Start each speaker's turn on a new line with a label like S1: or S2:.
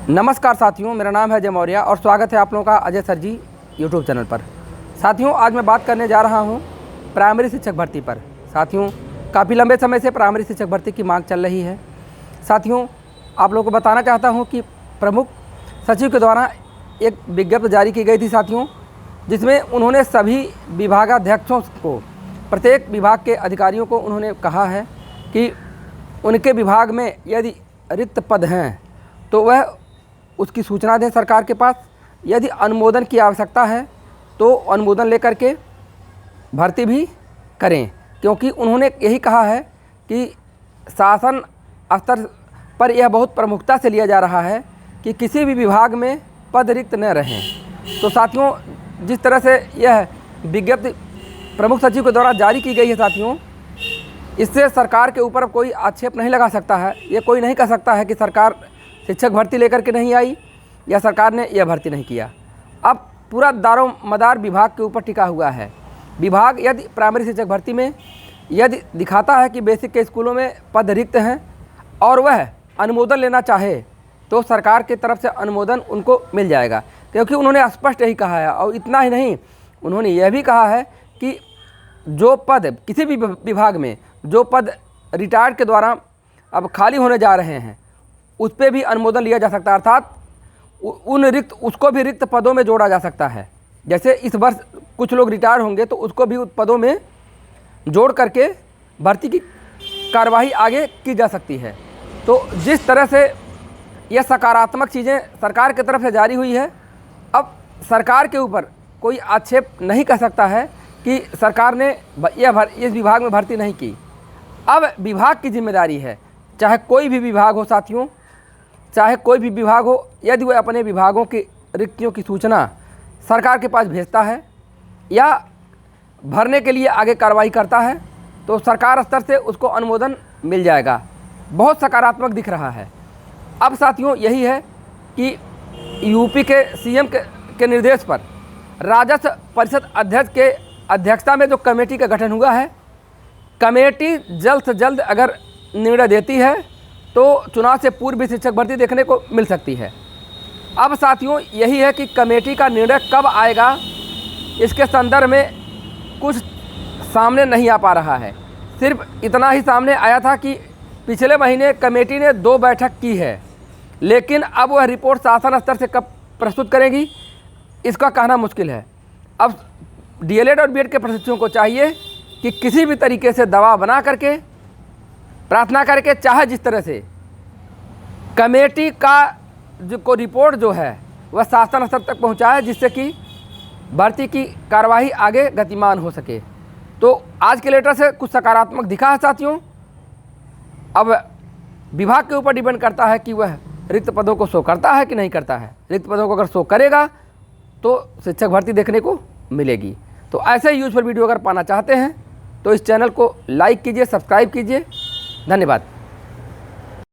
S1: नमस्कार साथियों, मेरा नाम है अजय मौर्य और स्वागत है आप लोगों का अजय सर जी यूट्यूब चैनल पर। साथियों, आज मैं बात करने जा रहा हूं प्राइमरी शिक्षक भर्ती पर। साथियों, काफ़ी लंबे समय से प्राइमरी शिक्षक भर्ती की मांग चल रही है। साथियों, आप लोगों को बताना चाहता हूं कि प्रमुख सचिव के द्वारा एक विज्ञप्ति जारी की गई थी साथियों, जिसमें उन्होंने सभी विभागाध्यक्षों को, प्रत्येक विभाग के अधिकारियों को उन्होंने कहा है कि उनके विभाग में यदि रिक्त पद हैं तो वह उसकी सूचना दें सरकार के पास। यदि अनुमोदन की आवश्यकता है तो अनुमोदन लेकर के भर्ती भी करें, क्योंकि उन्होंने यही कहा है कि शासन स्तर पर यह बहुत प्रमुखता से लिया जा रहा है कि किसी भी विभाग में पद रिक्त न रहें। तो साथियों, जिस तरह से यह विज्ञप्ति प्रमुख सचिव के द्वारा जारी की गई है साथियों, इससे सरकार के ऊपर कोई आक्षेप नहीं लगा सकता है। ये कोई नहीं कह सकता है कि सरकार शिक्षक भर्ती लेकर के नहीं आई या सरकार ने यह भर्ती नहीं किया। अब पूरा दारोमदार विभाग के ऊपर टिका हुआ है। विभाग यदि प्राइमरी शिक्षक भर्ती में यदि दिखाता है कि बेसिक के स्कूलों में पद रिक्त हैं और वह अनुमोदन लेना चाहे तो सरकार की तरफ से अनुमोदन उनको मिल जाएगा, क्योंकि उन्होंने स्पष्ट यही कहा है। और इतना ही नहीं, उन्होंने यह भी कहा है कि जो पद किसी भी विभाग में जो पद रिटायर्ड के द्वारा अब खाली होने जा रहे हैं उस पर भी अनुमोदन लिया जा सकता है, अर्थात उसको भी रिक्त पदों में जोड़ा जा सकता है। जैसे इस वर्ष कुछ लोग रिटायर होंगे तो उसको भी उस पदों में जोड़ करके भर्ती की कार्यवाही आगे की जा सकती है। तो जिस तरह से यह सकारात्मक चीज़ें सरकार की तरफ से जारी हुई है, अब सरकार के ऊपर कोई आक्षेप नहीं कर सकता है कि सरकार ने इस विभाग में भर्ती नहीं की। अब विभाग की जिम्मेदारी है, चाहे कोई भी विभाग हो साथियों, चाहे कोई भी विभाग हो, यदि वह अपने विभागों की रिक्तियों की सूचना सरकार के पास भेजता है या भरने के लिए आगे कार्रवाई करता है तो सरकार स्तर से उसको अनुमोदन मिल जाएगा। बहुत सकारात्मक दिख रहा है। अब साथियों, यही है कि यूपी के सीएम के निर्देश पर राजस्व परिषद अध्यक्ष के अध्यक्षता में जो कमेटी का गठन हुआ है, कमेटी जल्द से जल्द अगर निर्णय देती है तो चुनाव से पूर्व भी शिक्षक भर्ती देखने को मिल सकती है। अब साथियों, यही है कि कमेटी का निर्णय कब आएगा इसके संदर्भ में कुछ सामने नहीं आ पा रहा है। सिर्फ इतना ही सामने आया था कि पिछले महीने कमेटी ने 2 बैठक की है, लेकिन अब वह रिपोर्ट शासन स्तर से कब प्रस्तुत करेगी इसका कहना मुश्किल है। अब डीएलएड और बीएड के प्रशिक्षुओं को चाहिए कि किसी भी तरीके से दबाव बना करके, प्रार्थना करके, चाहे जिस तरह से कमेटी का को रिपोर्ट जो है वह शासन स्तर तक पहुंचाए, जिससे कि भर्ती की कार्यवाही आगे गतिमान हो सके। तो आज के लेटर से कुछ सकारात्मक दिखा है साथियों। अब विभाग के ऊपर डिपेंड करता है कि वह रिक्त पदों को शो करता है कि नहीं करता है। रिक्त पदों को अगर शो करेगा तो शिक्षक भर्ती देखने को मिलेगी। तो ऐसे ही यूजफुल वीडियो अगर पाना चाहते हैं तो इस चैनल को लाइक कीजिए, सब्सक्राइब कीजिए। धन्यवाद।